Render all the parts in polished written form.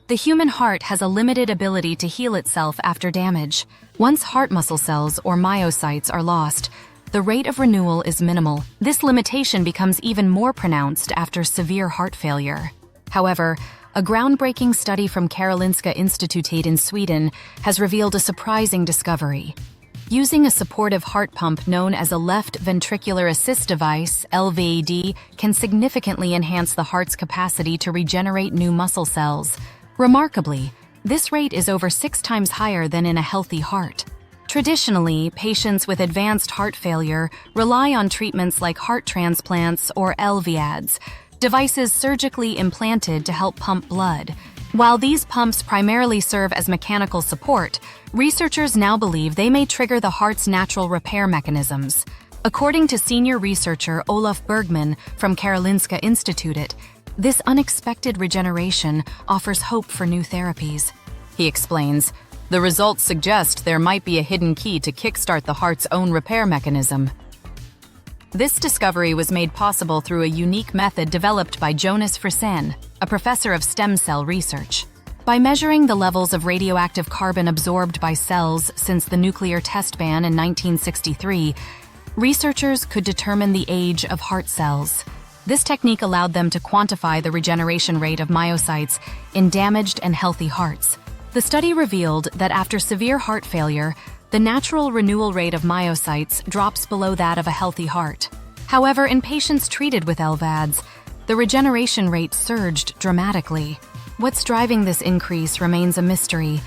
The human heart has a limited ability to heal itself after damage. Once heart muscle cells or myocytes are lost, the rate of renewal is minimal. This limitation becomes even more pronounced after severe heart failure. However, a groundbreaking study from Karolinska Institutet in Sweden has revealed a surprising discovery. Using a supportive heart pump known as a left ventricular assist device, LVAD, can significantly enhance the heart's capacity to regenerate new muscle cells. Remarkably, this rate is over 6 times higher than in a healthy heart. Traditionally, patients with advanced heart failure rely on treatments like heart transplants or LVADs, devices surgically implanted to help pump blood. While these pumps primarily serve as mechanical support, researchers now believe they may trigger the heart's natural repair mechanisms. According to senior researcher Olof Bergman from Karolinska Institutet, this unexpected regeneration offers hope for new therapies. He explains, "The results suggest there might be a hidden key to kickstart the heart's own repair mechanism." This discovery was made possible through a unique method developed by Jonas Frisén, a professor of stem cell research. By measuring the levels of radioactive carbon absorbed by cells since the nuclear test ban in 1963, researchers could determine the age of heart cells. This technique allowed them to quantify the regeneration rate of myocytes in damaged and healthy hearts. The study revealed that after severe heart failure, the natural renewal rate of myocytes drops below that of a healthy heart. However, in patients treated with LVADs, the regeneration rate surged dramatically. What's driving this increase remains a mystery,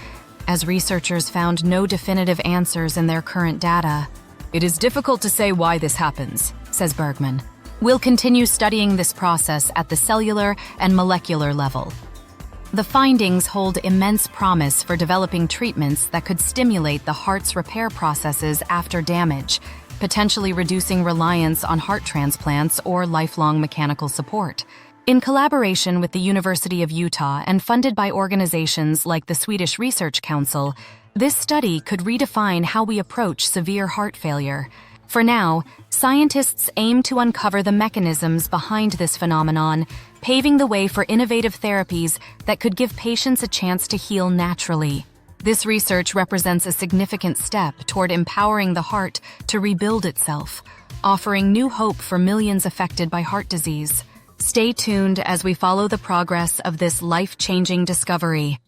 as researchers found no definitive answers in their current data. "It is difficult to say why this happens," says Bergman. "We'll continue studying this process at the cellular and molecular level." The findings hold immense promise for developing treatments that could stimulate the heart's repair processes after damage, potentially reducing reliance on heart transplants or lifelong mechanical support. In collaboration with the University of Utah and funded by organizations like the Swedish Research Council, this study could redefine how we approach severe heart failure. For now, scientists aim to uncover the mechanisms behind this phenomenon, paving the way for innovative therapies that could give patients a chance to heal naturally. This research represents a significant step toward empowering the heart to rebuild itself, offering new hope for millions affected by heart disease. Stay tuned as we follow the progress of this life-changing discovery.